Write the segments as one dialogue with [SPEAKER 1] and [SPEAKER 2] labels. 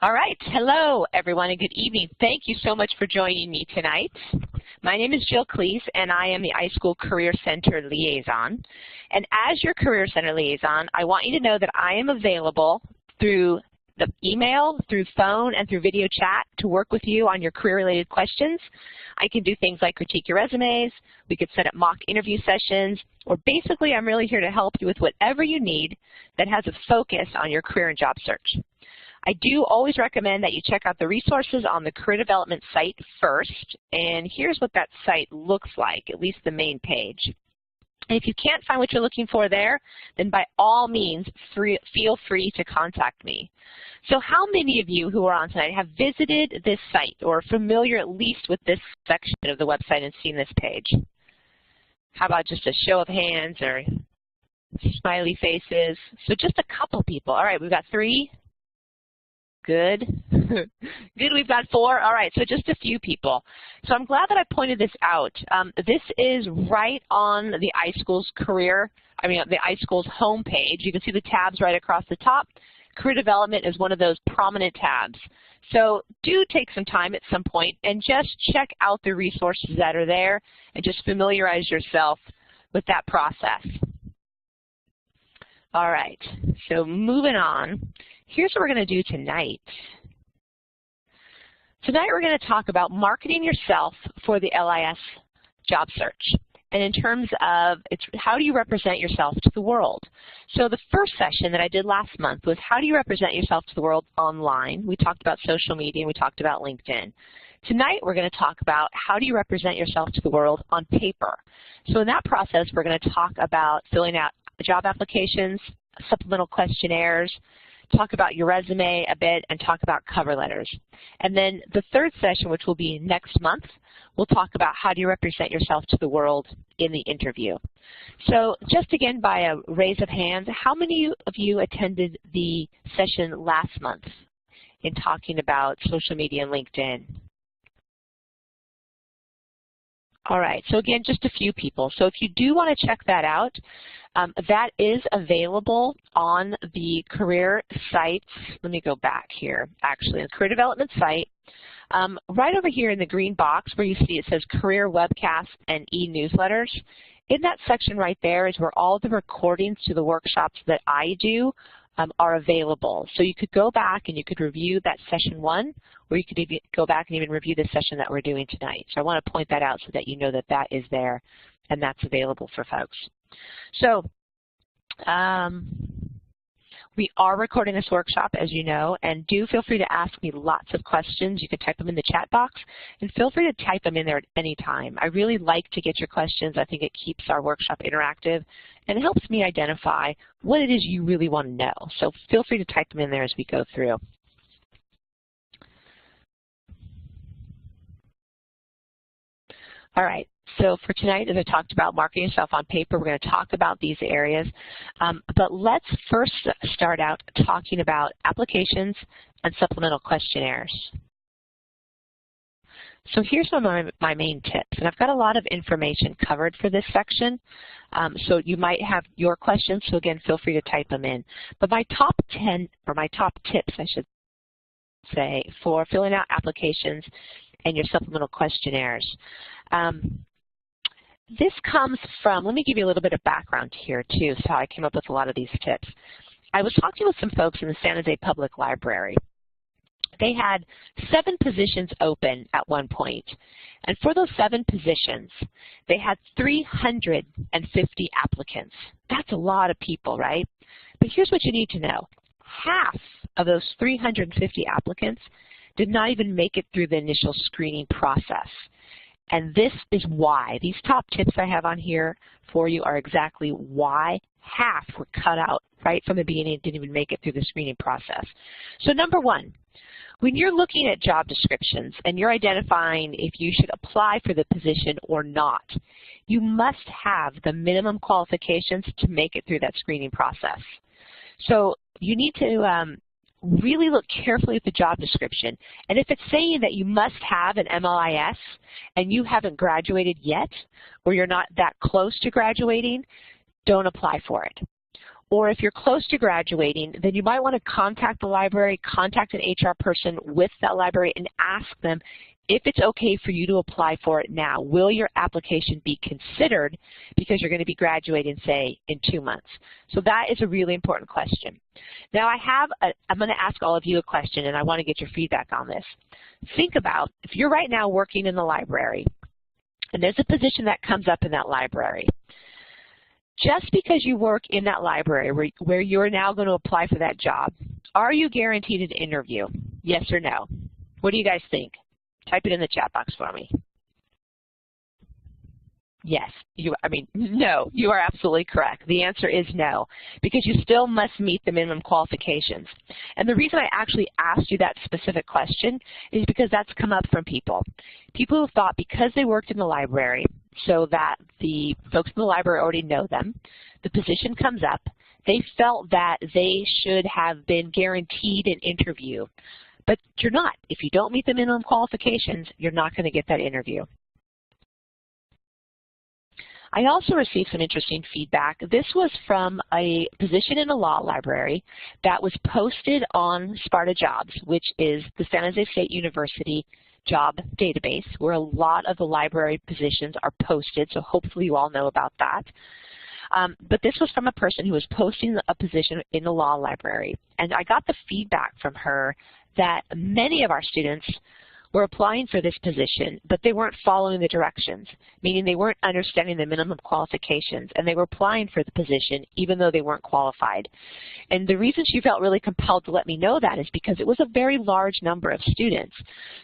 [SPEAKER 1] All right. Hello, everyone, and good evening. Thank you so much for joining me tonight. My name is Jill Cleese, and I am the iSchool Career Center Liaison. And as your Career Center Liaison, I want you to know that I am available through the email, through phone, and through video chat to work with you on your career-related questions. I can do things like critique your resumes, we could set up mock interview sessions, or basically I'm really here to help you with whatever you need that has a focus on your career and job search. I do always recommend that you check out the resources on the career development site first, and here's what that site looks like, at least the main page. And if you can't find what you're looking for there, then by all means, feel free to contact me. So how many of you who are on tonight have visited this site or are familiar at least with this section of the website and seen this page? How about just a show of hands or smiley faces? So just a couple people. All right, we've got 3. Good. Good, we've got 4. All right, so just a few people. So I'm glad that I pointed this out. This is right on the iSchool's the iSchool's homepage. You can see the tabs right across the top. Career development is one of those prominent tabs. So do take some time at some point and just check out the resources that are there and just familiarize yourself with that process. All right, so moving on. Here's what we're going to do tonight. Tonight we're going to talk about marketing yourself for the LIS job search. And in terms of how do you represent yourself to the world? So the first session that I did last month was how do you represent yourself to the world online? We talked about social media and we talked about LinkedIn. Tonight we're going to talk about how do you represent yourself to the world on paper. So in that process we're going to talk about filling out job applications, supplemental questionnaires, talk about your resume a bit, and talk about cover letters. And then the third session, which will be next month, we'll talk about how do you represent yourself to the world in the interview. So just again, by a raise of hands, how many of you attended the session last month in talking about social media and LinkedIn? All right, so again, just a few people. So if you do want to check that out, that is available on the career site. Let me go back here, actually, the career development site. Right over here in the green box where you see it says career webcasts and e-newsletters. In that section right there is where all the recordings to the workshops that I do are available. So you could go back and you could review that session 1, or you could even go back and even review the session that we're doing tonight. So I want to point that out so that you know that that is there and that's available for folks. So we are recording this workshop, as you know, and do feel free to ask me lots of questions. You can type them in the chat box, and feel free to type them in there at any time. I really like to get your questions. I think it keeps our workshop interactive, and it helps me identify what it is you really want to know. So feel free to type them in there as we go through. All right. So for tonight, as I talked about marketing yourself on paper, we're going to talk about these areas. But let's first start out talking about applications and supplemental questionnaires. So here's my main tips. And I've got a lot of information covered for this section. So you might have your questions. So again, feel free to type them in. But my top 10, or my top tips, I should say, for filling out applications and your supplemental questionnaires. This comes from, let me give you a little bit of background here too, so how I came up with a lot of these tips. I was talking with some folks in the San Jose Public Library. They had 7 positions open at one point, and for those 7 positions, they had 350 applicants. That's a lot of people, right? But here's what you need to know. Half of those 350 applicants did not even make it through the initial screening process. And this is why. These top tips I have on here for you are exactly why half were cut out right from the beginning and didn't even make it through the screening process. So number 1, when you're looking at job descriptions and you're identifying if you should apply for the position or not, you must have the minimum qualifications to make it through that screening process. So you need to really look carefully at the job description. And if it's saying that you must have an MLIS and you haven't graduated yet, or you're not that close to graduating, don't apply for it. Or if you're close to graduating, then you might want to contact the library, contact an HR person with that library, and ask them if it's okay for you to apply for it now. Will your application be considered because you're going to be graduating, say, in 2 months? So that is a really important question. Now I'm going to ask all of you a question, and I want to get your feedback on this. Think about, if you're right now working in the library, and there's a position that comes up in that library, just because you work in that library where you're now going to apply for that job, are you guaranteed an interview? Yes or no? What do you guys think? Type it in the chat box for me. Yes, no, you are absolutely correct. The answer is no, because you still must meet the minimum qualifications. And the reason I actually asked you that specific question is because that's come up from people. People who thought because they worked in the library, so that the folks in the library already know them, the position comes up, they felt that they should have been guaranteed an interview. But you're not. If you don't meet the minimum qualifications, you're not going to get that interview. I also received some interesting feedback. This was from a position in a law library that was posted on Sparta Jobs, which is the San Jose State University job database, where a lot of the library positions are posted, so hopefully you all know about that. But this was from a person who was posting a position in the law library. And I got the feedback from her that many of our students were applying for this position, but they weren't following the directions, meaning they weren't understanding the minimum qualifications, and they were applying for the position even though they weren't qualified. And the reason she felt really compelled to let me know that is because it was a very large number of students.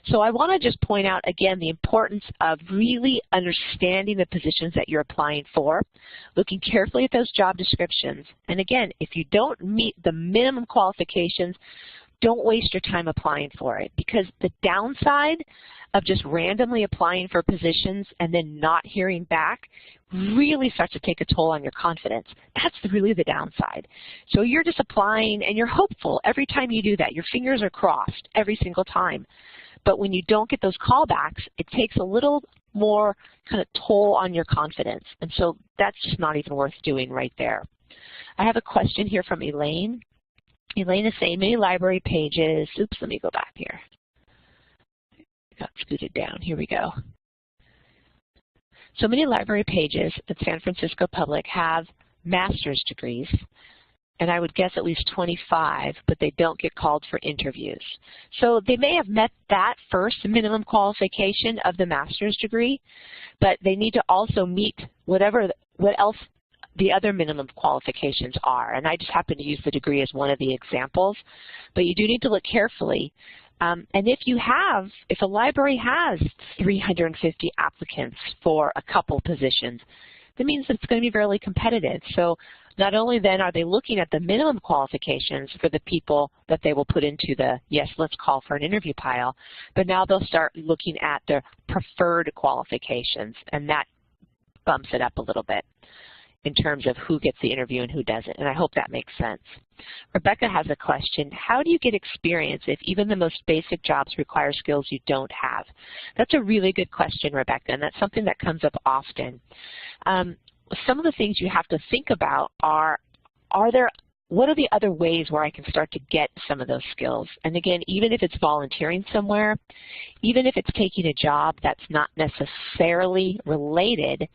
[SPEAKER 1] So I want to just point out again the importance of really understanding the positions that you're applying for, looking carefully at those job descriptions. And again, if you don't meet the minimum qualifications, don't waste your time applying for it, because the downside of just randomly applying for positions and then not hearing back really starts to take a toll on your confidence. That's really the downside. So you're just applying and you're hopeful every time you do that. Your fingers are crossed every single time. But when you don't get those callbacks, it takes a little more kind of toll on your confidence. And so that's just not even worth doing right there. I have a question here from Elaine. Elaine is saying many library pages, oops, let me go back here. Got scooted down, here we go. So many library pages at San Francisco Public have master's degrees, and I would guess at least 25, but they don't get called for interviews. So they may have met that first minimum qualification of the master's degree, but they need to also meet what else the other minimum qualifications are. And I just happen to use the degree as one of the examples, but you do need to look carefully. And if a library has 350 applicants for a couple positions, that means that it's going to be fairly competitive. So not only then are they looking at the minimum qualifications for the people that they will put into the, yes, let's call for an interview pile, but now they'll start looking at their preferred qualifications, and that bumps it up a little bit in terms of who gets the interview and who doesn't, and I hope that makes sense. Rebecca has a question. How do you get experience if even the most basic jobs require skills you don't have? That's a really good question, Rebecca, and that's something that comes up often. Some of the things you have to think about are what are the other ways where I can start to get some of those skills? And again, even if it's volunteering somewhere, even if it's taking a job that's not necessarily related,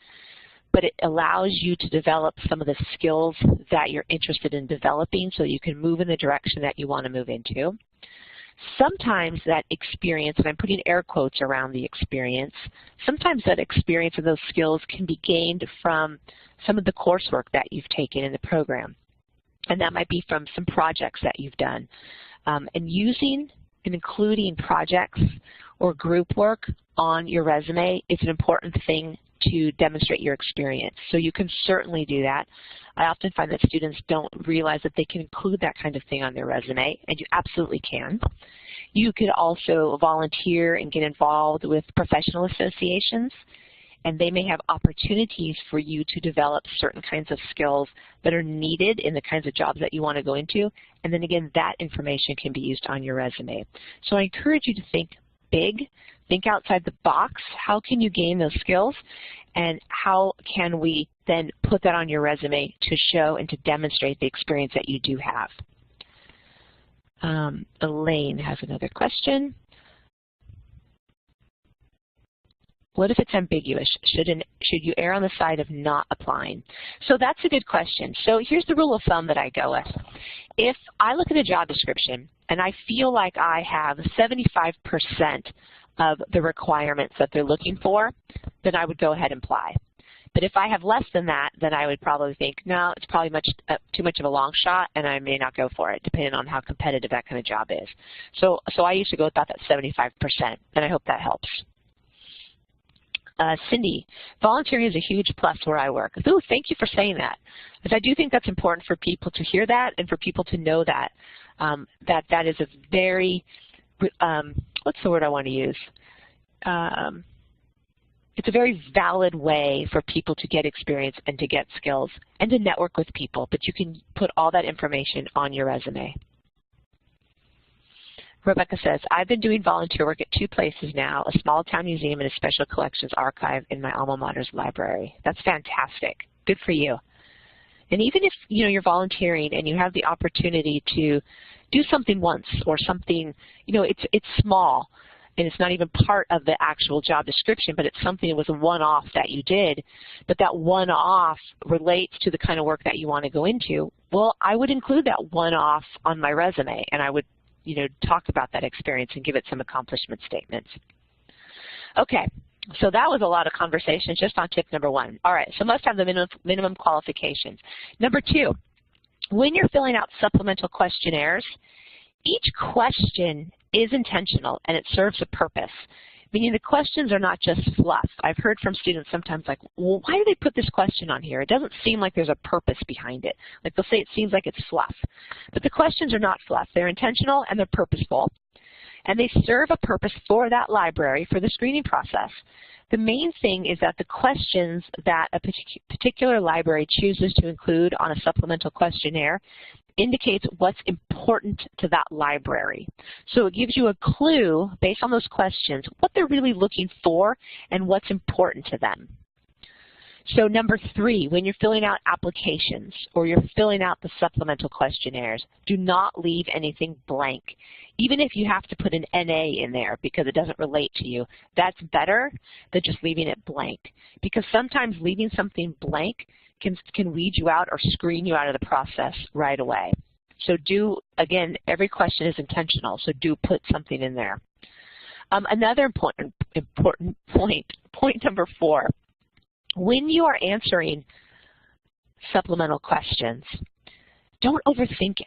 [SPEAKER 1] but it allows you to develop some of the skills that you're interested in developing so you can move in the direction that you want to move into. Sometimes that experience, and I'm putting air quotes around the experience, sometimes that experience and those skills can be gained from some of the coursework that you've taken in the program. And that might be from some projects that you've done. And using and including projects or group work on your resume is an important thing to demonstrate your experience. So you can certainly do that. I often find that students don't realize that they can include that kind of thing on their resume, and you absolutely can. You could also volunteer and get involved with professional associations, and they may have opportunities for you to develop certain kinds of skills that are needed in the kinds of jobs that you want to go into, and then again, that information can be used on your resume. So I encourage you to think big, think outside the box. How can you gain those skills? and how can we then put that on your resume to show and to demonstrate the experience that you do have. Elaine has another question. What if it's ambiguous? Should you err on the side of not applying? So that's a good question. So here's the rule of thumb that I go with. If I look at a job description and I feel like I have 75% of the requirements that they're looking for, then I would go ahead and apply. But if I have less than that, then I would probably think, no, it's probably too much of a long shot, and I may not go for it, depending on how competitive that kind of job is. So I used to go with about that 75%, and I hope that helps. Cindy, volunteering is a huge plus where I work. Ooh, thank you for saying that, because I do think that's important for people to hear that and for people to know that that is a very, what's the word I want to use? It's a very valid way for people to get experience and to get skills and to network with people, but you can put all that information on your resume. Rebecca says, I've been doing volunteer work at 2 places now, a small town museum and a special collections archive in my alma mater's library. That's fantastic. Good for you. And even if you're volunteering and you have the opportunity to do something once or something, it's small and it's not even part of the actual job description, but it's something that was a one-off that you did, but that one-off relates to the kind of work that you want to go into, well, I would include that one-off on my resume, and I would talk about that experience and give it some accomplishment statements. Okay, so that was a lot of conversation just on tip number 1. All right, so must have the minimum qualifications. Number 2, when you're filling out supplemental questionnaires, each question is intentional and it serves a purpose, meaning the questions are not just fluff. I've heard from students sometimes like, well, why do they put this question on here? It doesn't seem like there's a purpose behind it. Like they'll say it seems like it's fluff. But the questions are not fluff. They're intentional and they're purposeful. And they serve a purpose for that library for the screening process. The main thing is that the questions that a particular library chooses to include on a supplemental questionnaire indicates what's important to that library. So it gives you a clue based on those questions what they're really looking for and what's important to them. So number 3, when you're filling out applications or you're filling out the supplemental questionnaires, do not leave anything blank. Even if you have to put an NA in there because it doesn't relate to you, that's better than just leaving it blank. Because sometimes leaving something blank can weed you out or screen you out of the process right away. So again, every question is intentional, so do put something in there. Another important point number 4, when you are answering supplemental questions, don't overthink it.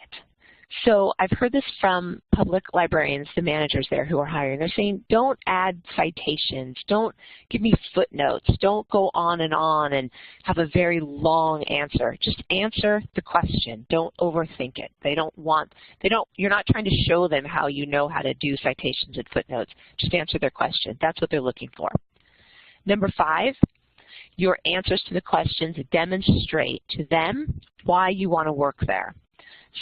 [SPEAKER 1] So I've heard this from public librarians, the managers there who are hiring. They're saying, don't add citations, don't give me footnotes, don't go on and have a very long answer. Just answer the question. Don't overthink it. You're not trying to show them how you know how to do citations and footnotes. Just answer their question. That's what they're looking for. Number 5, your answers to the questions demonstrate to them why you want to work there.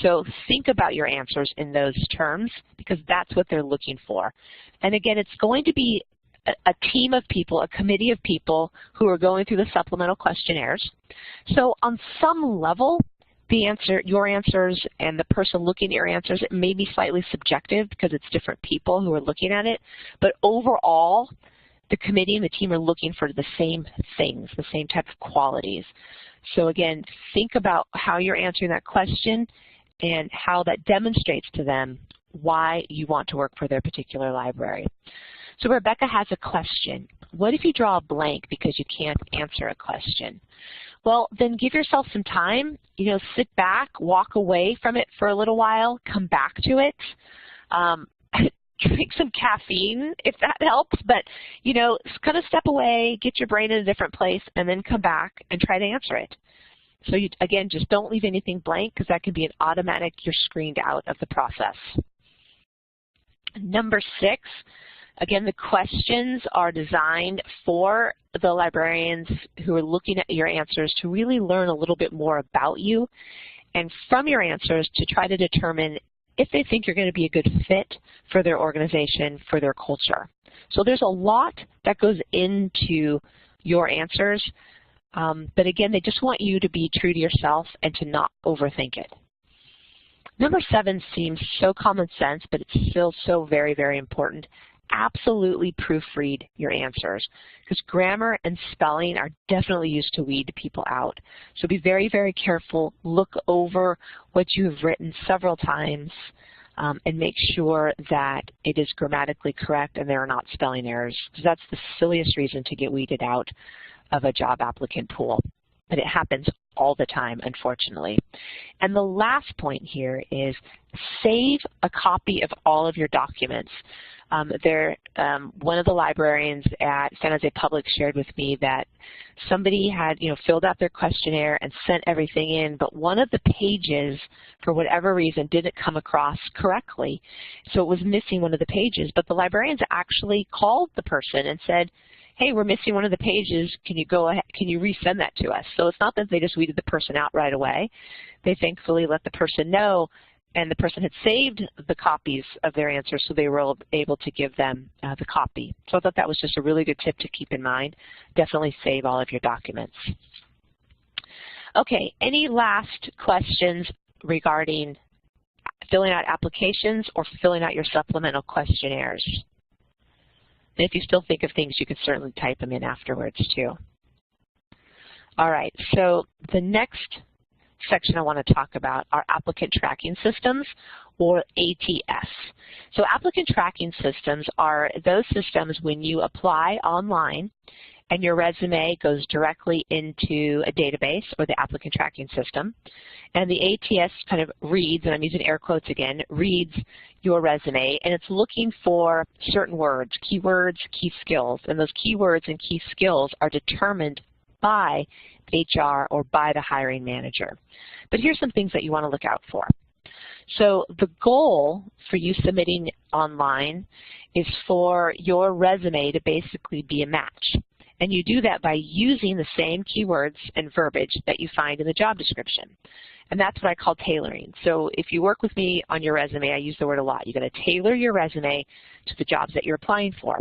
[SPEAKER 1] So think about your answers in those terms because that's what they're looking for. And again, it's going to be a team of people, a committee of people who are going through the supplemental questionnaires. So on some level, your answers and the person looking at your answers, it may be slightly subjective because it's different people who are looking at it. But overall, the committee and the team are looking for the same things, the same type of qualities. So again, think about how you're answering that question and how that demonstrates to them why you want to work for their particular library. So Rebecca has a question. What if you draw a blank because you can't answer a question? Well, then give yourself some time, sit back, walk away from it for a little while, come back to it. Drink some caffeine if that helps, but kind of step away, get your brain in a different place, and then come back and try to answer it. So again, just don't leave anything blank because that can be an automatic, you're screened out of the process. Number 6, again, the questions are designed for the librarians who are looking at your answers to really learn a little bit more about you and from your answers to try to determine if they think you're going to be a good fit for their organization, for their culture. So there's a lot that goes into your answers. But again, they just want you to be true to yourself and to not overthink it. Number 7 seems so common sense, but it's still so very, very important. Absolutely proofread your answers, because grammar and spelling are definitely used to weed people out. So be very, very careful. Look over what you have written several times and make sure that it is grammatically correct and there are not spelling errors, because that's the silliest reason to get weeded out of a job applicant pool. But it happens all the time, unfortunately. And the last point here is save a copy of all of your documents. One of the librarians at San Jose Public shared with me that somebody had, filled out their questionnaire and sent everything in, but one of the pages, for whatever reason, didn't come across correctly. So it was missing one of the pages, but the librarians actually called the person and said, hey, we're missing one of the pages, can you go ahead, can you resend that to us? So it's not that they just weeded the person out right away. They thankfully let the person know, and the person had saved the copies of their answers, so they were able to give them the copy. So I thought that was just a really good tip to keep in mind. Definitely save all of your documents. Okay, any last questions regarding filling out applications or filling out your supplemental questionnaires? And if you still think of things, you can certainly type them in afterwards too. All right, so the next section I want to talk about are applicant tracking systems, or ATS. So applicant tracking systems are those systems when you apply online and your resume goes directly into a database or the applicant tracking system. And the ATS kind of reads, and I'm using air quotes again, reads your resume, and it's looking for certain words, keywords, key skills. And those keywords and key skills are determined by HR or by the hiring manager. But here's some things that you want to look out for. So the goal for you submitting online is for your resume to basically be a match. And you do that by using the same keywords and verbiage that you find in the job description. And that's what I call tailoring. So if you work with me on your resume, I use the word a lot. You're going to tailor your resume to the jobs that you're applying for.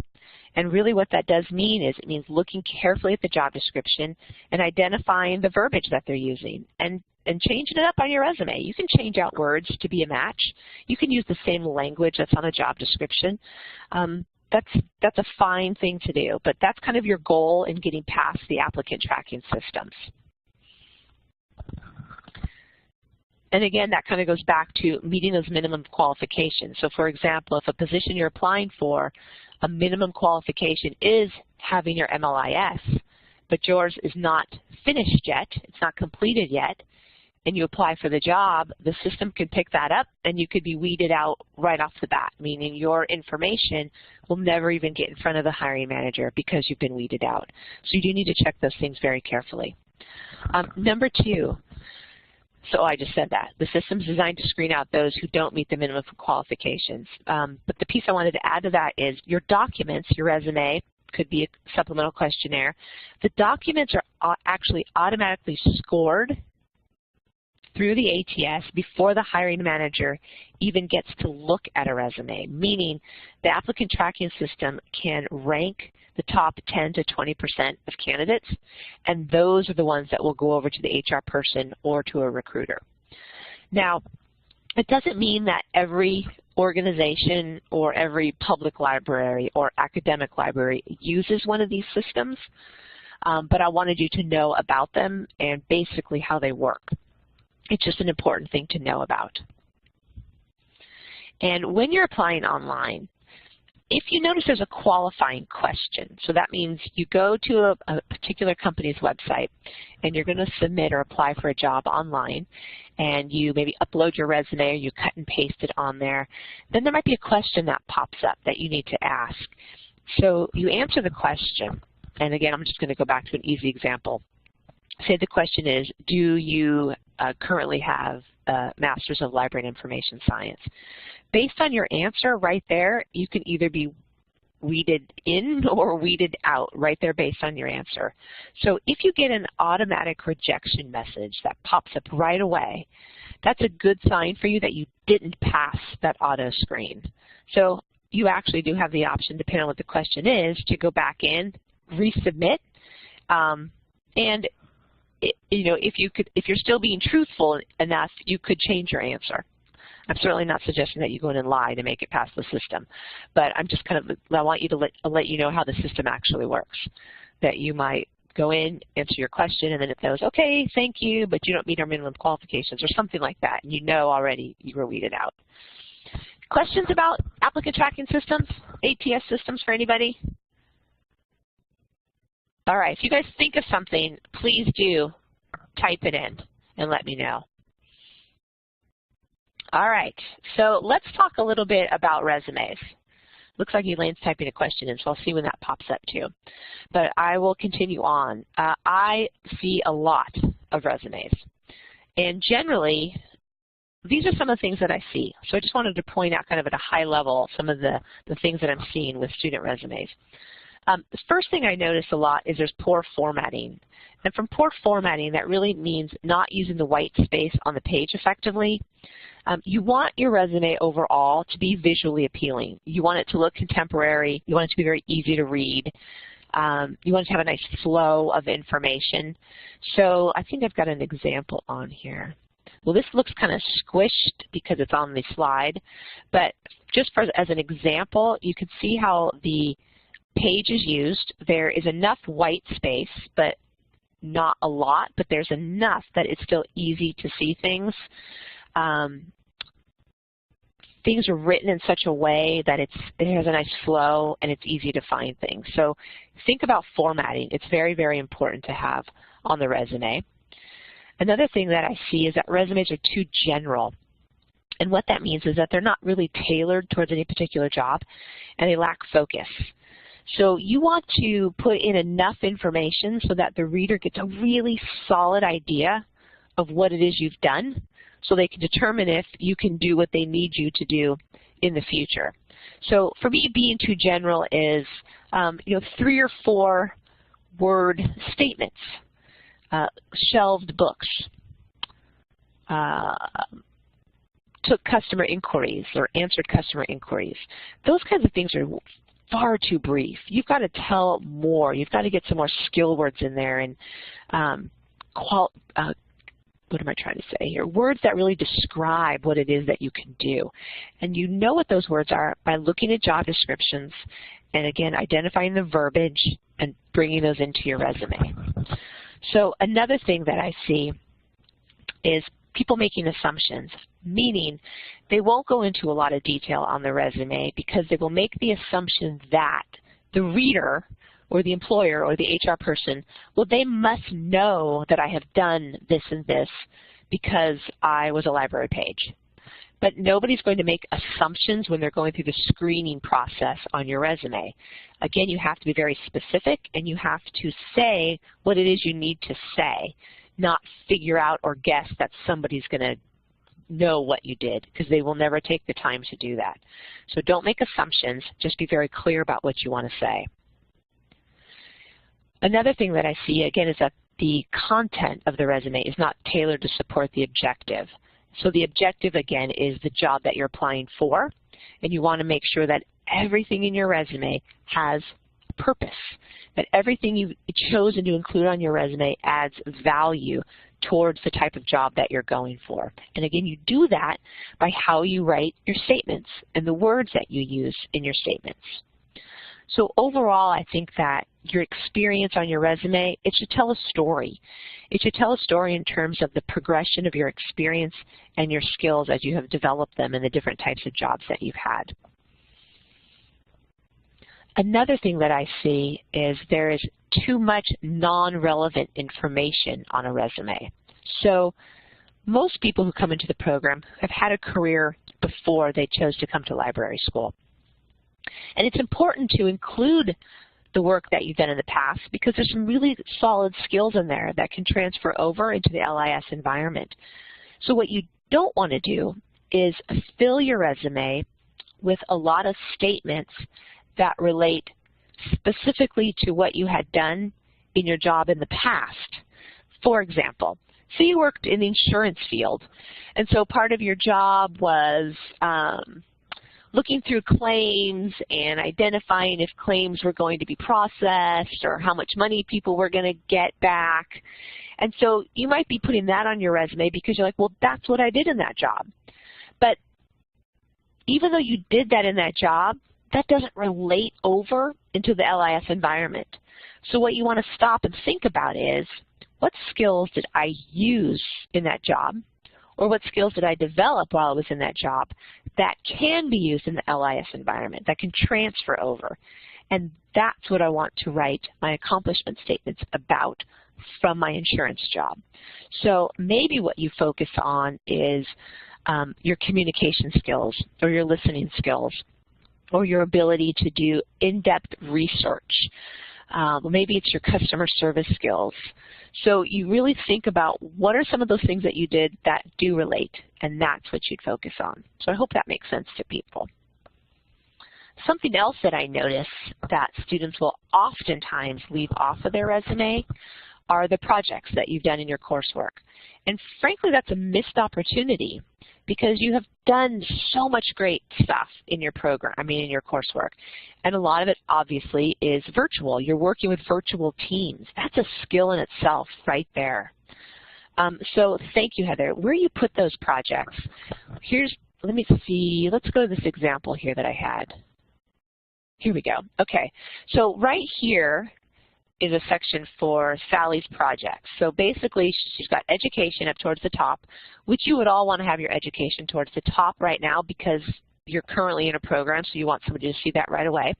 [SPEAKER 1] And really what that does mean is it means looking carefully at the job description and identifying the verbiage that they're using and changing it up on your resume. You can change out words to be a match. You can use the same language that's on a job description. That's a fine thing to do, but that's kind of your goal in getting past the applicant tracking systems. And again, that kind of goes back to meeting those minimum qualifications. So for example, if a position you're applying for, a minimum qualification is having your MLIS, but yours is not finished yet, it's not completed yet, and you apply for the job, the system can pick that up and you could be weeded out right off the bat, meaning your information will never even get in front of the hiring manager because you've been weeded out. So you do need to check those things very carefully. Number 2, so I just said that. The system's designed to screen out those who don't meet the minimum qualifications. But the piece I wanted to add to that is your documents, your resume, could be a supplemental questionnaire. The documents are actually automatically scored through the ATS before the hiring manager even gets to look at a resume, meaning the applicant tracking system can rank the top 10 to 20% of candidates, and those are the ones that will go over to the HR person or to a recruiter. Now, it doesn't mean that every organization or every public library or academic library uses one of these systems, but I wanted you to know about them and basically how they work. It's just an important thing to know about. And when you're applying online, if you notice there's a qualifying question, so that means you go to a particular company's website and you're going to submit or apply for a job online, and you maybe upload your resume or you cut and paste it on there, then there might be a question that pops up that you need to ask. So you answer the question, and again, I'm just going to go back to an easy example. Say the question is, do you currently have a Master's of Library and Information Science? Based on your answer right there, you can either be weeded in or weeded out right there based on your answer. So if you get an automatic rejection message that pops up right away, that's a good sign for you that you didn't pass that auto screen. So you actually do have the option, depending on what the question is, to go back in, resubmit, And if you're still being truthful enough, you could change your answer. I'm certainly not suggesting that you go in and lie to make it past the system, but I'm just I want you to let you know how the system actually works. That you might go in, answer your question, and then it goes, okay, thank you, but you don't meet our minimum qualifications, or something like that, and you know already you were weeded out. Questions about applicant tracking systems, ATS systems for anybody? All right, if you guys think of something, please do type it in and let me know. All right, so let's talk a little bit about resumes. Looks like Elaine's typing a question in, so I'll see when that pops up too. But I will continue on. I see a lot of resumes. And generally, these are some of the things that I see. So I just wanted to point out kind of at a high level some of the things that I'm seeing with student resumes. The first thing I notice a lot is there's poor formatting. And from poor formatting, that really means not using the white space on the page effectively. You want your resume overall to be visually appealing. You want it to look contemporary. You want it to be very easy to read. You want it to have a nice flow of information. So I think I've got an example on here. Well, this looks kind of squished because it's on the slide, but just as an example, you can see how the page is used. There is enough white space, but not a lot, but there's enough that it's still easy to see things. Things are written in such a way that it has a nice flow and it's easy to find things. So think about formatting. It's very, very important to have on the resume. Another thing that I see is that resumes are too general. And what that means is that they're not really tailored towards any particular job and they lack focus. So you want to put in enough information so that the reader gets a really solid idea of what it is you've done, so they can determine if you can do what they need you to do in the future. So for me, being too general is 3 or 4 word statements, shelved books, took customer inquiries or answered customer inquiries. Those kinds of things are far too brief. You've got to tell more. You've got to get some more skill words in there and what am I trying to say here? Words that really describe what it is that you can do. And you know what those words are by looking at job descriptions and, again, identifying the verbiage and bringing those into your resume. So another thing that I see is people making assumptions, meaning they won't go into a lot of detail on the resume because they will make the assumption that the reader or the employer or the HR person, well, they must know that I have done this and this because I was a library page. But nobody's going to make assumptions when they're going through the screening process on your resume. Again, you have to be very specific and you have to say what it is you need to say, not figure out or guess that somebody's going to know what you did, because they will never take the time to do that. So don't make assumptions, just be very clear about what you want to say. Another thing that I see, again, is that the content of the resume is not tailored to support the objective. So the objective, again, is the job that you're applying for, and you want to make sure that everything in your resume has purpose, that everything you've chosen to include on your resume adds value towards the type of job that you're going for. And again, you do that by how you write your statements and the words that you use in your statements. So overall, I think that your experience on your resume, it should tell a story. It should tell a story in terms of the progression of your experience and your skills as you have developed them in the different types of jobs that you've had. Another thing that I see is there is too much non-relevant information on a resume. So most people who come into the program have had a career before they chose to come to library school. And it's important to include the work that you've done in the past because there's some really solid skills in there that can transfer over into the LIS environment. So what you don't want to do is fill your resume with a lot of statements that relate specifically to what you had done in your job in the past. For example, say you worked in the insurance field, and so part of your job was looking through claims and identifying if claims were going to be processed or how much money people were going to get back. And so you might be putting that on your resume because you're like, well, that's what I did in that job. But even though you did that in that job, that doesn't relate over into the LIS environment. So what you want to stop and think about is, what skills did I use in that job? Or what skills did I develop while I was in that job that can be used in the LIS environment, that can transfer over? And that's what I want to write my accomplishment statements about from my insurance job. So maybe what you focus on is your communication skills or your listening skills or your ability to do in-depth research. Maybe it's your customer service skills. So you really think about what are some of those things that you did that do relate, and that's what you'd focus on. So I hope that makes sense to people. Something else that I notice that students will oftentimes leave off of their resume are the projects that you've done in your coursework. And frankly, that's a missed opportunity because you have done so much great stuff in your program, in your coursework. And a lot of it obviously is virtual. You're working with virtual teams. That's a skill in itself right there. So thank you, Heather. Where you put those projects, let me see, let's go to this example here that I had. Here we go. Okay, so right here is a section for Sally's projects. So basically, she's got education up towards the top, which you would all want to have your education towards the top right now because you're currently in a program, so you want somebody to see that right away.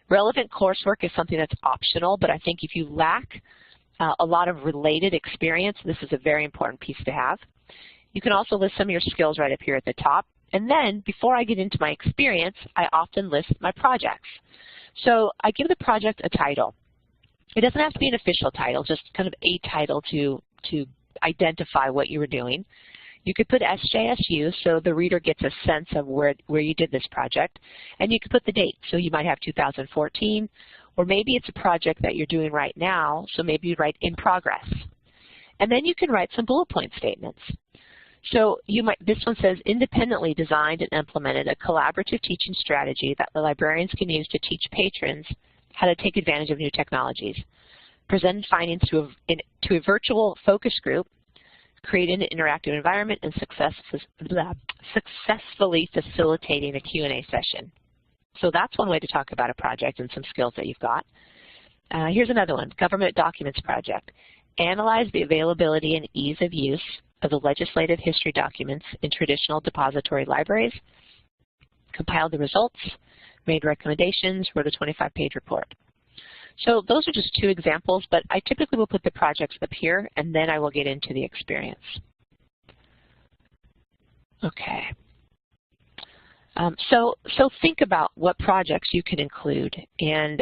[SPEAKER 1] Relevant coursework is something that's optional, but I think if you lack a lot of related experience, this is a very important piece to have. You can also list some of your skills right up here at the top. And then, before I get into my experience, I often list my projects. So I give the project a title. It doesn't have to be an official title, just kind of a title to identify what you were doing. You could put SJSU so the reader gets a sense of where you did this project. And you could put the date, so you might have 2014, or maybe it's a project that you're doing right now, so maybe you write in progress. And then you can write some bullet point statements. So this one says, independently designed and implemented a collaborative teaching strategy that the librarians can use to teach patrons how to take advantage of new technologies. Presented findings to a virtual focus group, created an interactive environment, and successfully facilitating a Q&A session. So that's one way to talk about a project and some skills that you've got. Here's another one, government documents project. Analyze the availability and ease of use of the legislative history documents in traditional depository libraries, compiled the results, made recommendations, wrote a 25-page report. So those are just two examples, but I typically will put the projects up here, and then I will get into the experience. Okay. So think about what projects you can include, and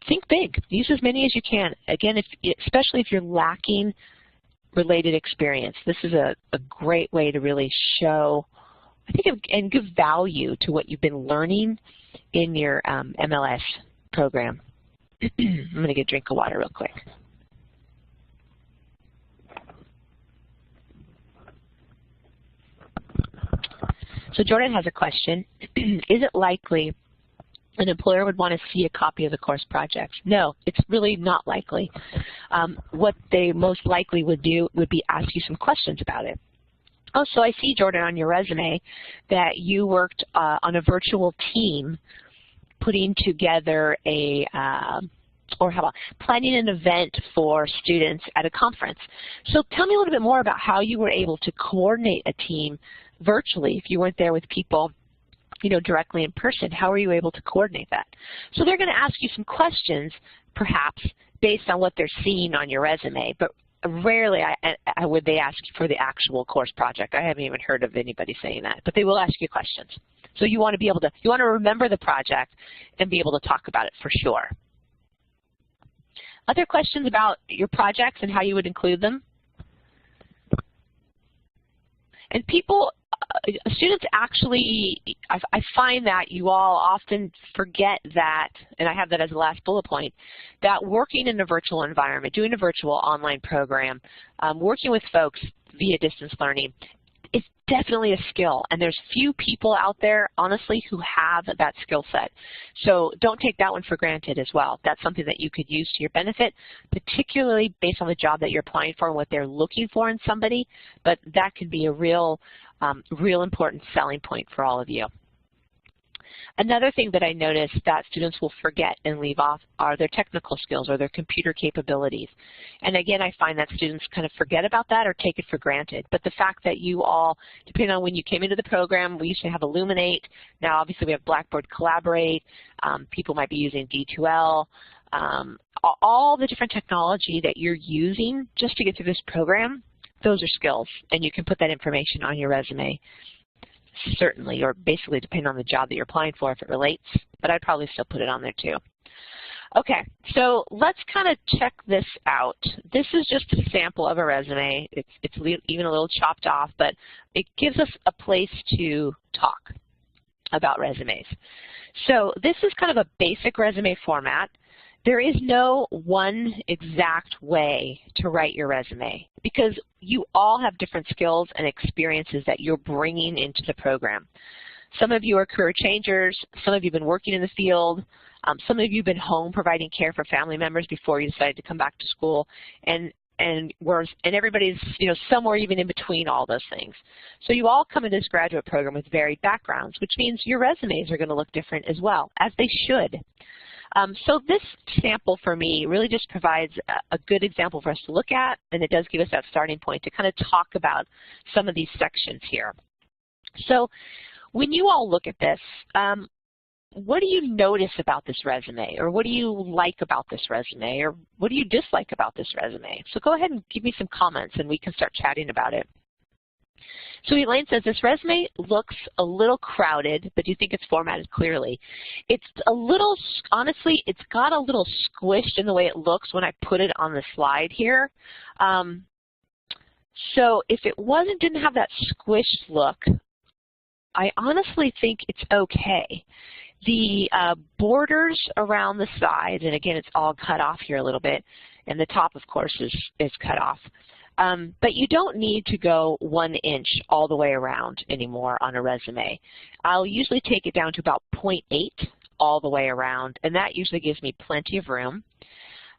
[SPEAKER 1] think big. Use as many as you can. Again, especially if you're lacking related experience, this is a great way to really show, I think, and give value to what you've been learning in your MLS program. I'm going to get a drink of water real quick. So Jordan has a question. Is it likely an employer would want to see a copy of the course projects? No, it's really not likely. What they most likely would do would be ask you some questions about it. Oh, so I see, Jordan, on your resume that you worked on a virtual team putting together or how about planning an event for students at a conference. So tell me a little bit more about how you were able to coordinate a team virtually if you weren't there with people, directly in person. How were you able to coordinate that? So they're going to ask you some questions, perhaps, based on what they're seeing on your resume, but rarely would they ask you for the actual course project. I haven't even heard of anybody saying that, but they will ask you questions. So you want to remember the project and be able to talk about it for sure. Other questions about your projects and how you would include them? And students actually, I find that you all often forget that, and I have that as the last bullet point, that working in a virtual environment, doing a virtual online program, working with folks via distance learning, it's definitely a skill, and there's few people out there, honestly, who have that skill set. So don't take that one for granted as well. That's something that you could use to your benefit, particularly based on the job that you're applying for and what they're looking for in somebody, but that could be a real important selling point for all of you. Another thing that I noticed that students will forget and leave off are their technical skills or their computer capabilities. And again, I find that students kind of forget about that or take it for granted. But the fact that you all, depending on when you came into the program, we used to have Illuminate. Now, obviously, we have Blackboard Collaborate. People might be using D2L. All the different technology that you're using just to get through this program, those are skills, and you can put that information on your resume. Certainly, or basically depending on the job that you're applying for if it relates, but I'd probably still put it on there too. Okay, so let's kind of check this out. This is just a sample of a resume. It's even a little chopped off, but it gives us a place to talk about resumes. So this is kind of a basic resume format. There is no one exact way to write your resume because you all have different skills and experiences that you're bringing into the program. Some of you are career changers. Some of you have been working in the field. Some of you have been home providing care for family members before you decided to come back to school. And everybody's, somewhere even in between all those things. So you all come into this graduate program with varied backgrounds, which means your resumes are going to look different as well, as they should. So this sample for me really just provides a good example for us to look at, and it does give us that starting point to kind of talk about some of these sections here. So when you all look at this, what do you notice about this resume, or what do you like about this resume, or what do you dislike about this resume? So go ahead and give me some comments, and we can start chatting about it. So Elaine says, this resume looks a little crowded, but do you think it's formatted clearly? It's a little, honestly, it's got a little squished in the way it looks when I put it on the slide here. So if it didn't have that squished look, I honestly think it's okay. The borders around the sides, and again, it's all cut off here a little bit, and the top, of course, is cut off. But you don't need to go 1 inch all the way around anymore on a resume. I'll usually take it down to about 0.8 all the way around, and that usually gives me plenty of room.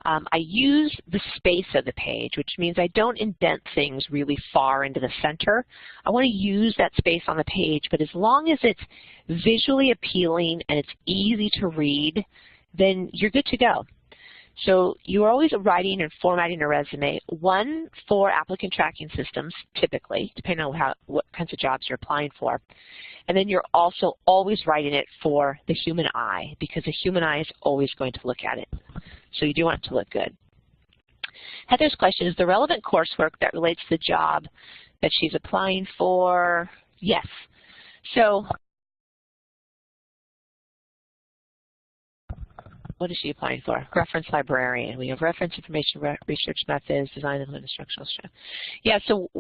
[SPEAKER 1] I use the space of the page, which means I don't indent things really far into the center. I want to use that space on the page, but as long as it's visually appealing and it's easy to read, then you're good to go. So you're always writing and formatting a resume, one for applicant tracking systems, typically, depending on what kinds of jobs you're applying for. And then you're also always writing it for the human eye, because the human eye is always going to look at it. So you do want it to look good. Heather's question is, the relevant coursework that relates to the job that she's applying for? Yes. So what is she applying for? Reference librarian. We have reference information, research methods, design and instructional strength. Yeah, so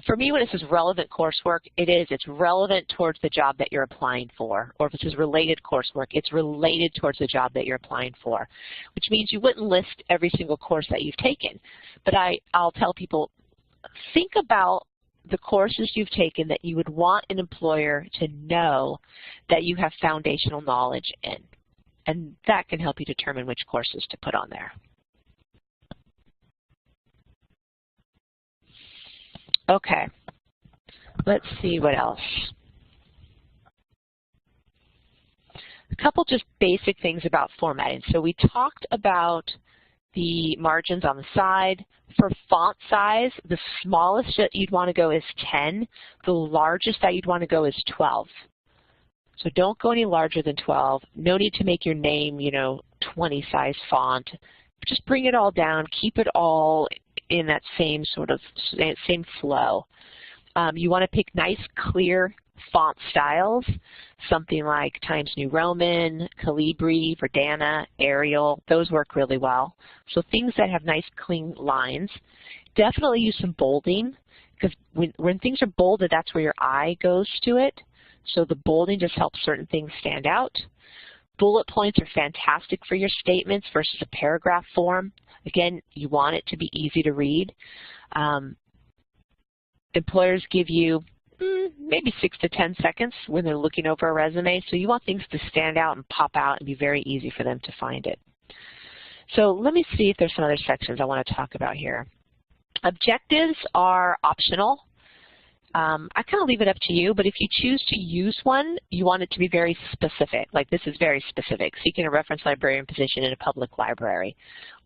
[SPEAKER 1] for me, when it says relevant coursework, it's relevant towards the job that you're applying for. Or if it says related coursework, it's related towards the job that you're applying for, which means you wouldn't list every single course that you've taken. But I'll tell people, think about the courses you've taken that you would want an employer to know that you have foundational knowledge in. And that can help you determine which courses to put on there. Okay, let's see what else. A couple just basic things about formatting. So we talked about the margins on the side. For font size, the smallest that you'd want to go is 10. The largest that you'd want to go is 12. So don't go any larger than 12. No need to make your name, 20 size font. Just bring it all down. Keep it all in that same same flow. You want to pick nice, clear font styles, something like Times New Roman, Calibri, Verdana, Arial. Those work really well. So things that have nice, clean lines. Definitely use some bolding, because when things are bolded, that's where your eye goes to it. So the bolding just helps certain things stand out. Bullet points are fantastic for your statements versus a paragraph form. Again, you want it to be easy to read. employers give you maybe 6 to 10 seconds when they're looking over a resume, so you want things to stand out and pop out and be very easy for them to find it. So let me see if there's some other sections I want to talk about here. Objectives are optional. I kind of leave it up to you, but if you choose to use one, you want it to be very specific. Like this is very specific, seeking a reference librarian position in a public library.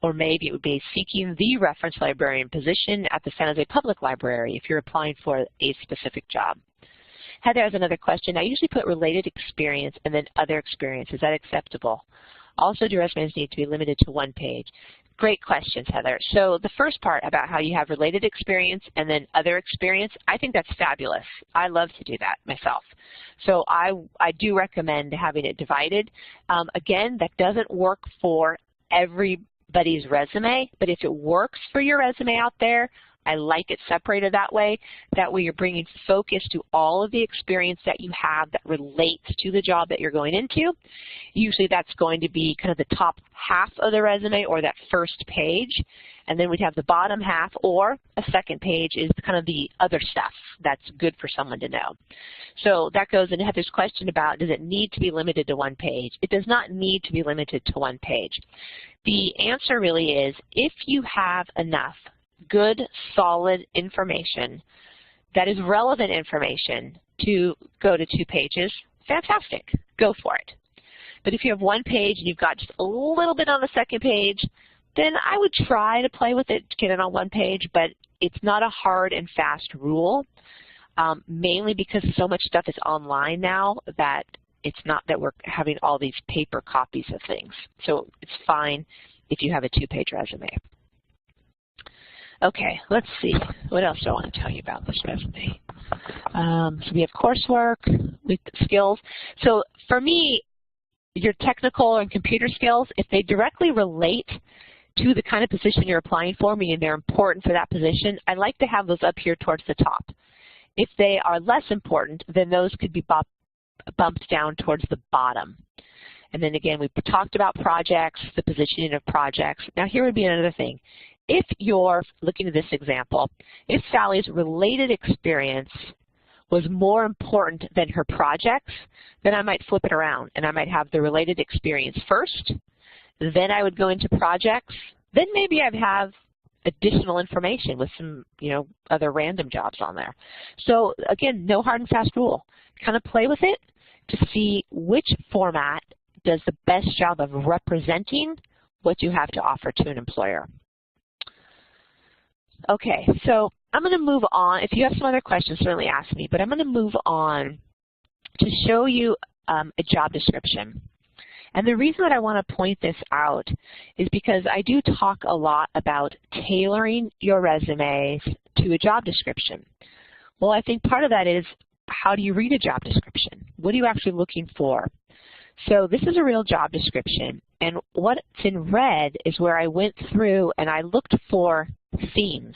[SPEAKER 1] Or maybe it would be seeking the reference librarian position at the San Jose Public Library if you're applying for a specific job. Heather has another question. I usually put related experience and then other experience. Is that acceptable? Also, do resumes need to be limited to one page? Great questions, Heather. So the first part about how you have related experience and then other experience, I think that's fabulous. I love to do that myself. So I do recommend having it divided. Again, that doesn't work for everybody's resume, but if it works for your resume out there, I like it separated that way. That way you're bringing focus to all of the experience that you have that relates to the job that you're going into. Usually that's going to be kind of the top half of the resume or that first page. And then we'd have the bottom half or a second page is kind of the other stuff that's good for someone to know. So that goes into Heather's question about does it need to be limited to one page? It does not need to be limited to one page. The answer really is if you have enough good, solid information that is relevant information to go to 2 pages, fantastic, go for it. But if you have 1 page and you've got just a little bit on the second page, then I would try to play with it to get it on 1 page, but it's not a hard and fast rule, mainly because so much stuff is online now that it's not that we're having all these paper copies of things. So it's fine if you have a 2-page resume. Okay, let's see. What else do I want to tell you about this resume? So we have coursework with skills. So for me, your technical and computer skills, if they directly relate to the kind of position you're applying for, meaning they're important for that position, I like to have those up here towards the top. If they are less important, then those could be bumped down towards the bottom. And then again, we talked about projects, the positioning of projects. Now here would be another thing. If you're looking at this example, if Sally's related experience was more important than her projects, then I might flip it around and I might have the related experience first, then I would go into projects, then maybe I'd have additional information with some, other random jobs on there. So again, no hard and fast rule. Kind of play with it to see which format does the best job of representing what you have to offer to an employer. Okay, so I'm going to move on. If you have some other questions, certainly ask me, but I'm going to move on to show you a job description. And the reason that I want to point this out is because I do talk a lot about tailoring your resumes to a job description. Well, I think part of that is how do you read a job description? What are you actually looking for? So this is a real job description, and what's in red is where I went through and I looked for themes.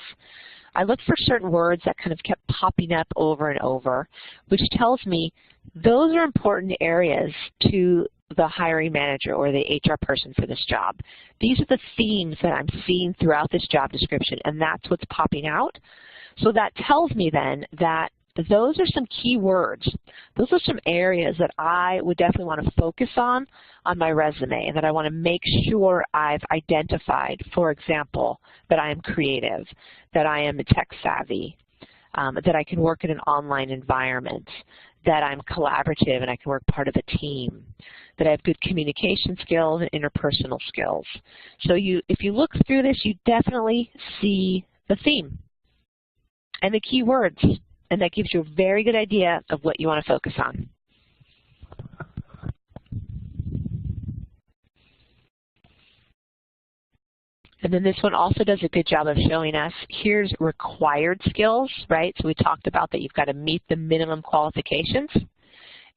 [SPEAKER 1] I looked for certain words that kind of kept popping up over and over, which tells me those are important areas to the hiring manager or the HR person for this job. These are the themes that I'm seeing throughout this job description, and that's what's popping out. So that tells me then that those are some key words. Those are some areas that I would definitely want to focus on my resume and that I want to make sure I've identified, for example, that I am creative, that I am tech savvy, that I can work in an online environment, that I'm collaborative and I can work part of a team, that I have good communication skills and interpersonal skills. So if you look through this, you definitely see the theme and the key words. And that gives you a very good idea of what you want to focus on. And then this one also does a good job of showing us, here's required skills, right? So we talked about that you've got to meet the minimum qualifications.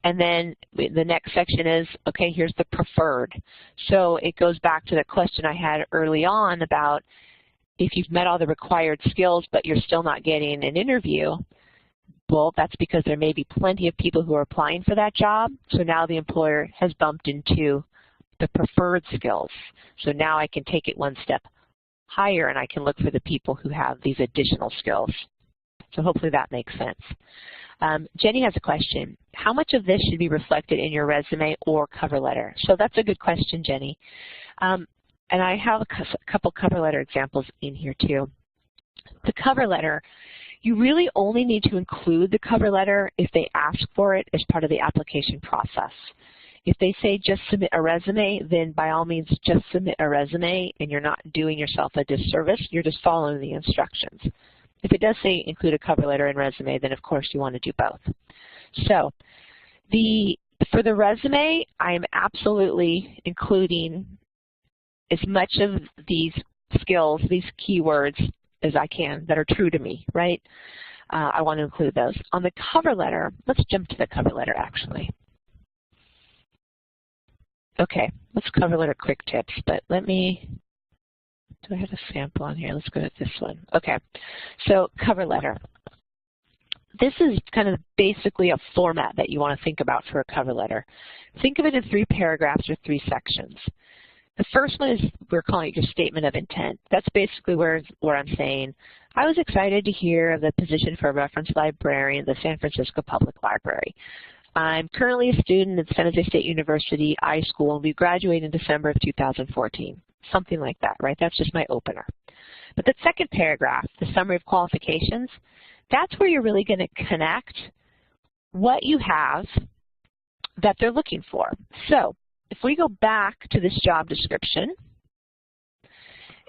[SPEAKER 1] And then the next section is, okay, here's the preferred. So it goes back to the question I had early on about if you've met all the required skills but you're still not getting an interview, well, that's because there may be plenty of people who are applying for that job. So now the employer has bumped into the preferred skills. So now I can take it one step higher and I can look for the people who have these additional skills. So hopefully that makes sense. Jenny has a question. How much of this should be reflected in your resume or cover letter? So that's a good question, Jenny. And I have a couple cover letter examples in here too. The cover letter, you really only need to include the cover letter if they ask for it as part of the application process. If they say just submit a resume, then by all means just submit a resume, and you're not doing yourself a disservice. You're just following the instructions. If it does say include a cover letter and resume, then of course you want to do both. So for the resume, I am absolutely including as much of these skills, these keywords, as I can that are true to me, right? I want to include those. On the cover letter, let's jump to the cover letter actually. Okay, let's cover letter quick tips, but do I have a sample on here? Let's go to this one. Okay, so cover letter. This is kind of basically a format that you want to think about for a cover letter. Think of it in 3 paragraphs or 3 sections. The first one is, we're calling it your statement of intent. That's basically where I'm saying, I was excited to hear of the position for a reference librarian at the San Francisco Public Library. I'm currently a student at San Jose State University iSchool, and we graduate in December of 2014. Something like that, right? That's just my opener. But the second paragraph, the summary of qualifications, that's where you're really going to connect what you have that they're looking for. So if we go back to this job description,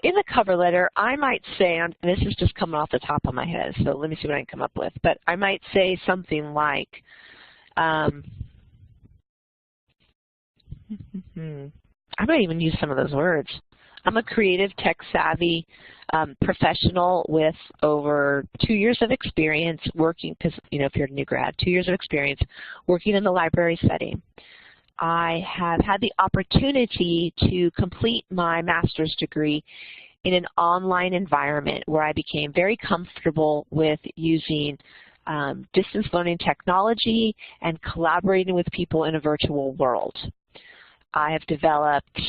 [SPEAKER 1] in the cover letter, I might say, and this is just coming off the top of my head, so let me see what I can come up with, but I might say something like, I might even use some of those words. I'm a creative, tech-savvy professional with over 2 years of experience working, because if you're a new grad, 2 years of experience working in the library setting. I have had the opportunity to complete my master's degree in an online environment where I became very comfortable with using distance learning technology and collaborating with people in a virtual world. I have developed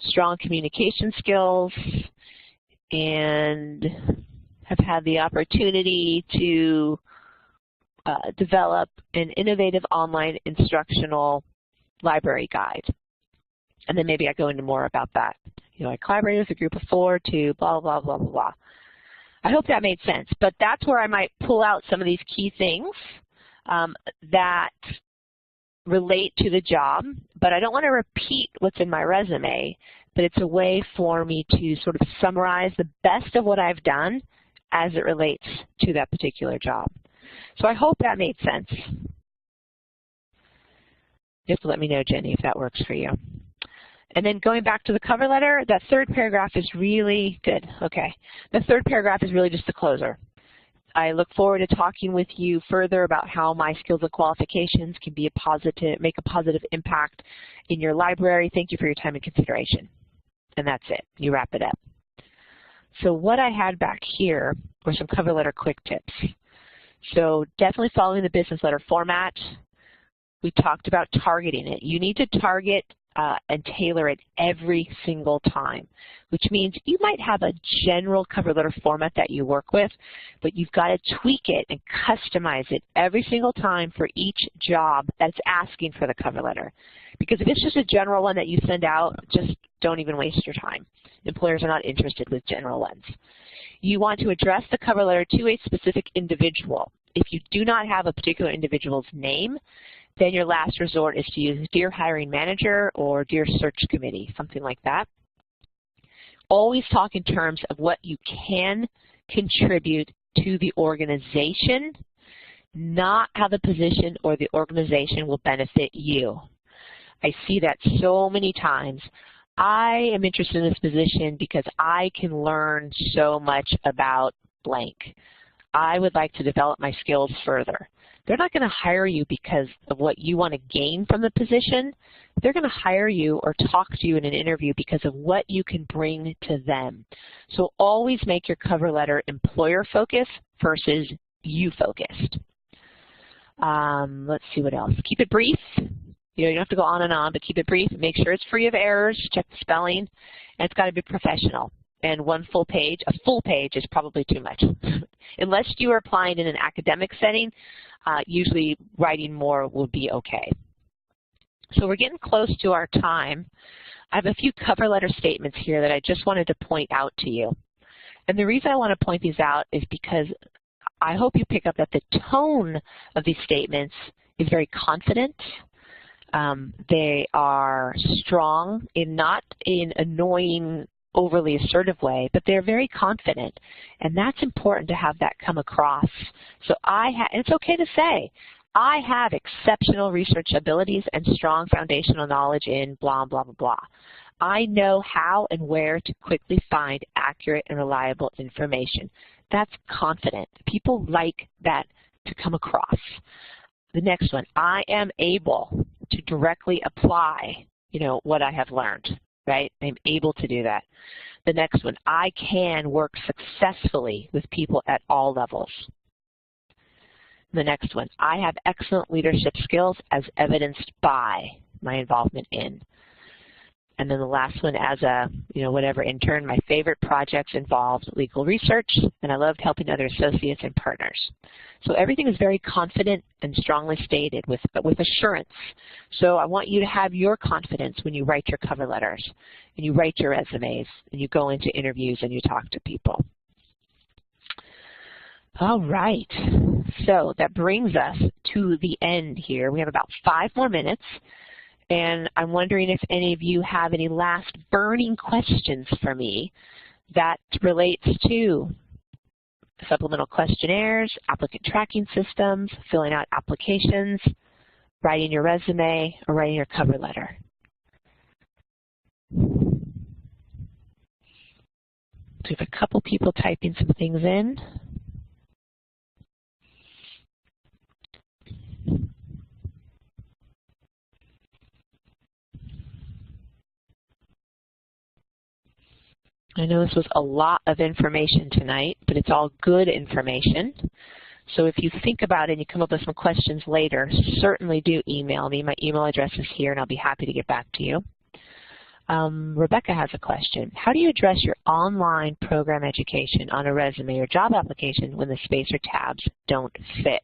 [SPEAKER 1] strong communication skills and have had the opportunity to develop an innovative online instructional library guide. And then maybe I go into more about that. I collaborated with a group of 4 to blah, blah, blah, blah, blah. I hope that made sense, but that's where I might pull out some of these key things that relate to the job, but I don't want to repeat what's in my resume, but it's a way for me to sort of summarize the best of what I've done as it relates to that particular job. So I hope that made sense. You have to let me know, Jenny, if that works for you. And then going back to the cover letter, that third paragraph is really good. Okay, the third paragraph is really just the closer. I look forward to talking with you further about how my skills and qualifications can be make a positive impact in your library. Thank you for your time and consideration. And that's it. You wrap it up. So what I had back here were some cover letter quick tips. So definitely following the business letter format. We talked about targeting it. You need to target and tailor it every single time, which means you might have a general cover letter format that you work with, but you've got to tweak it and customize it every single time for each job that's asking for the cover letter. Because if it's just a general one that you send out, just don't even waste your time. Employers are not interested with general ones. You want to address the cover letter to a specific individual. If you do not have a particular individual's name, then your last resort is to use Dear Hiring Manager or Dear Search Committee, something like that. Always talk in terms of what you can contribute to the organization, not how the position or the organization will benefit you. I see that so many times. I am interested in this position because I can learn so much about blank. I would like to develop my skills further. They're not going to hire you because of what you want to gain from the position. They're going to hire you or talk to you in an interview because of what you can bring to them. So always make your cover letter employer-focused versus you-focused. Let's see what else. Keep it brief. You don't have to go on and on, but keep it brief. Make sure it's free of errors. Check the spelling. And it's got to be professional. and one full page. A full page is probably too much. Unless you are applying in an academic setting, usually writing more will be okay. So we're getting close to our time. I have a few cover letter statements here that I just wanted to point out to you. And the reason I want to point these out is because I hope you pick up that the tone of these statements is very confident. They are strong, not in annoying, overly assertive way, but they're very confident. And that's important to have that come across. So it's okay to say, I have exceptional research abilities and strong foundational knowledge in blah, blah, blah, blah. I know how and where to quickly find accurate and reliable information. That's confident. People like that to come across. The next one, I am able to directly apply, what I have learned, right? I'm able to do that. The next one, I can work successfully with people at all levels. The next one, I have excellent leadership skills as evidenced by my involvement in. And then the last one, as a, whatever intern, my favorite projects involved legal research, and I loved helping other associates and partners. So everything is very confident and strongly stated with assurance. So I want you to have your confidence when you write your cover letters, and you write your resumes, and you go into interviews and you talk to people. All right, so that brings us to the end here. We have about 5 more minutes. And I'm wondering if any of you have any last burning questions for me that relates to supplemental questionnaires, applicant tracking systems, filling out applications, writing your resume, or writing your cover letter. So we have a couple people typing some things in. I know this was a lot of information tonight, but it's all good information. So if you think about it and you come up with some questions later, certainly do email me. My email address is here, and I'll be happy to get back to you. Rebecca has a question. How do you address your online program education on a resume or job application when the space or tabs don't fit?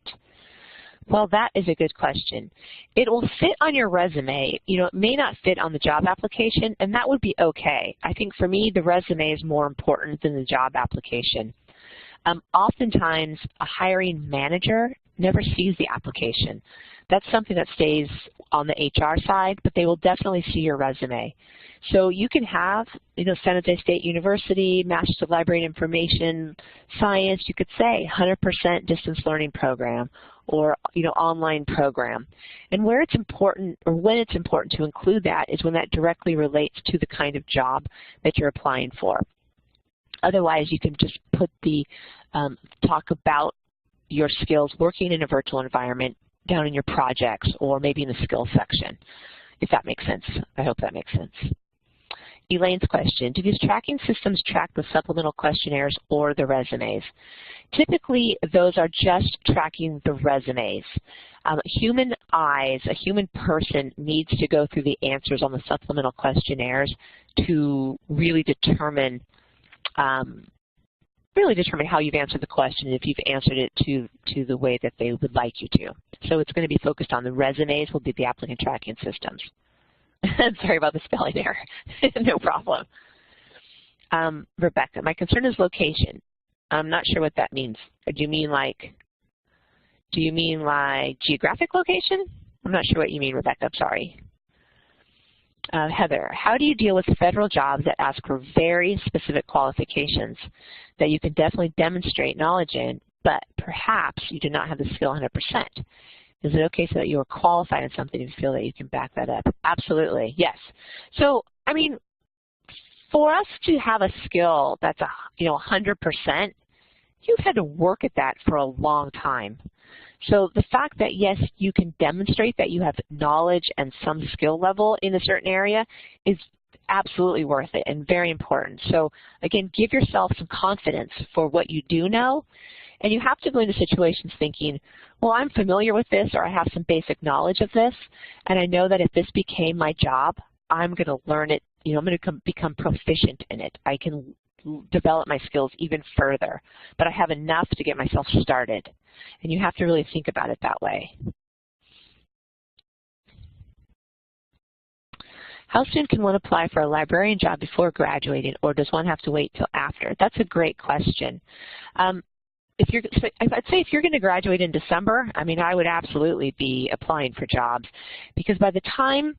[SPEAKER 1] Well, that is a good question. It will fit on your resume. It may not fit on the job application, and that would be okay. I think for me, the resume is more important than the job application. Oftentimes, a hiring manager never sees the application. That's something that stays on the HR side, but they will definitely see your resume. So you can have, San Jose State University, Master's of Library and Information Science, you could say 100% distance learning program, or online program. And where it's important, or when it's important to include that, is when that directly relates to the kind of job that you're applying for. Otherwise, you can just put the talk about your skills working in a virtual environment down in your projects, or maybe in the skills section, if that makes sense. I hope that makes sense. Elaine's question, do these tracking systems track the supplemental questionnaires or the resumes? Typically, those are just tracking the resumes. Human eyes, a human person needs to go through the answers on the supplemental questionnaires to really determine how you've answered the question, and if you've answered it to the way that they would like you to. So it's going to be focused on the resumes, will be the applicant tracking systems. Sorry about the spelling error. No problem. Rebecca, my concern is location. I'm not sure what that means. Do you mean like geographic location? I'm not sure what you mean, Rebecca. I'm sorry. Heather, how do you deal with federal jobs that ask for very specific qualifications that you can definitely demonstrate knowledge in, but perhaps you do not have the skill 100%? Is it okay so that you are qualified in something and feel that you can back that up? Absolutely, yes. So, I mean, for us to have a skill that's 100%, you've had to work at that for a long time. So the fact that, yes, you can demonstrate that you have knowledge and some skill level in a certain area is absolutely worth it and very important. So again, give yourself some confidence for what you do know. And you have to go into situations thinking, well, I'm familiar with this, or I have some basic knowledge of this, and I know that if this became my job, I'm going to learn it, I'm going to become proficient in it. I can develop my skills even further, but I have enough to get myself started. And you have to really think about it that way. How soon can one apply for a librarian job before graduating, or does one have to wait till after? That's a great question. I'd say if you're going to graduate in December, I mean, I would absolutely be applying for jobs, because by the time,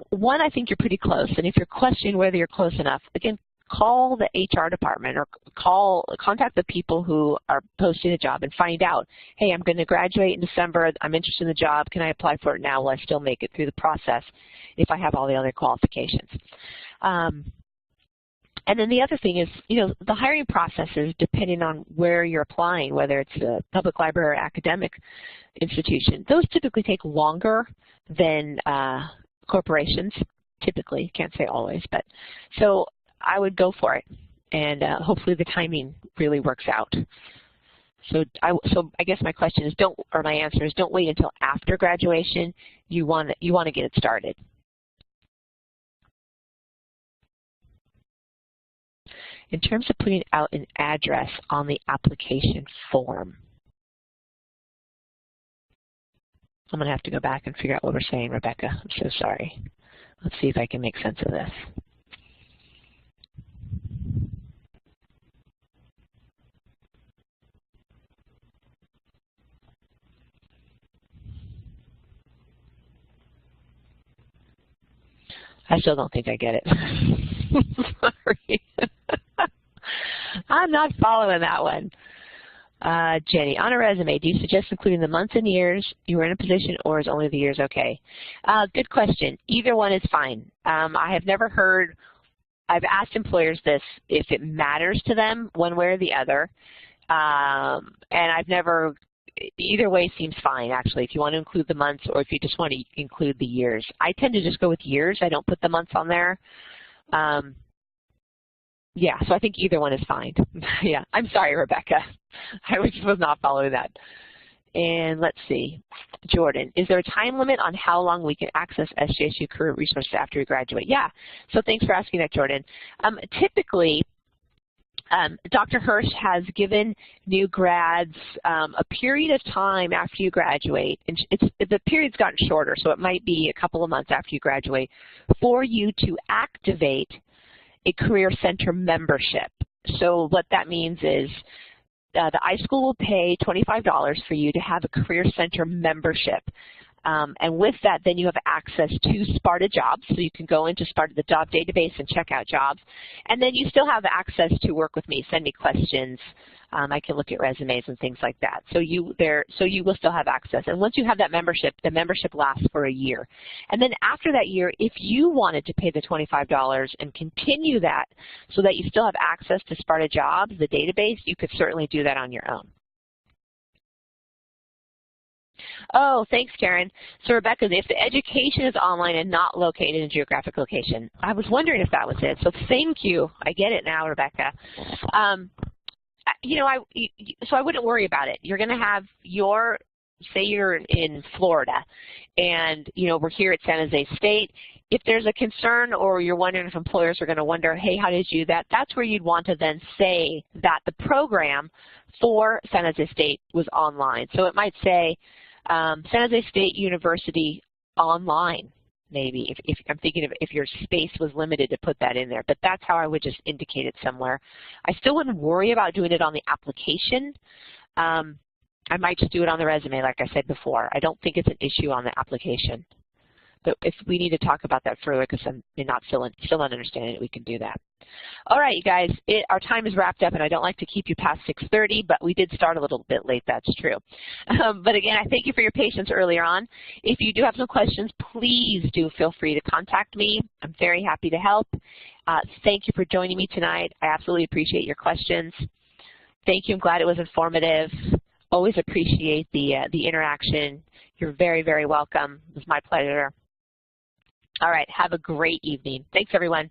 [SPEAKER 1] one, I think you're pretty close, and if you're questioning whether you're close enough, again, call the HR department or contact the people who are posting a job and find out, hey, I'm going to graduate in December, I'm interested in the job, can I apply for it now? Will I still make it through the process if I have all the other qualifications? And then the other thing is, the hiring processes, depending on where you're applying, whether it's a public library or academic institution, those typically take longer than corporations, typically, can't say always, but so I would go for it, and hopefully the timing really works out. So I guess my question is, my answer is, don't wait until after graduation. You want to get it started. In terms of putting out an address on the application form, I'm going to have to go back and figure out what we're saying, Rebecca. I'm so sorry. Let's see if I can make sense of this. I still don't think I get it. Sorry. I'm not following that one. Jenny, on a resume, do you suggest including the months and years you were in a position, or is only the years okay? Good question. Either one is fine. I have never heard, I've asked employers this, if it matters to them one way or the other, and I've never, either way seems fine, actually, if you want to include the months or if you just want to include the years. I tend to just go with years. I don't put the months on there. Yeah, so I think either one is fine. Yeah, I'm sorry, Rebecca. I was not following that. And let's see. Jordan, is there a time limit on how long we can access SJSU career resources after we graduate? Yeah, so thanks for asking that, Jordan. Typically, Dr. Hirsch has given new grads a period of time after you graduate, and the period's gotten shorter, so it might be a couple of months after you graduate, for you to activate a Career Center membership. So what that means is the iSchool will pay $25 for you to have a Career Center membership. And with that, then you have access to Sparta jobs, so you can go into Sparta, the job database, and check out jobs. And then you still have access to work with me, send me questions. I can look at resumes and things like that. So you will still have access. And once you have that membership, the membership lasts for a year. And then after that year, if you wanted to pay the $25 and continue that so that you still have access to Sparta jobs, the database, you could certainly do that on your own. Oh, thanks, Karen. So, Rebecca, if the education is online and not located in a geographic location, I was wondering if that was it. So thank you. I get it now, Rebecca. So I wouldn't worry about it. You're going to have your, say you're in Florida, and, we're here at San Jose State. If there's a concern or you're wondering if employers are going to wonder, hey, how did you do that? That's where you'd want to then say that the program for San Jose State was online. So it might say San Jose State University online, maybe, if I'm thinking of if your space was limited to put that in there. But that's how I would just indicate it somewhere. I still wouldn't worry about doing it on the application. I might just do it on the resume, like I said before. I don't think it's an issue on the application. But if we need to talk about that further because I'm still not understanding it, we can do that. All right, you guys, our time is wrapped up, and I don't like to keep you past 6:30, but we did start a little bit late, that's true. But again, I thank you for your patience earlier on. If you do have some questions, please do feel free to contact me. I'm very happy to help. Thank you for joining me tonight. I absolutely appreciate your questions. Thank you. I'm glad it was informative. Always appreciate the interaction. You're very, very welcome. It was my pleasure. All right, have a great evening. Thanks, everyone.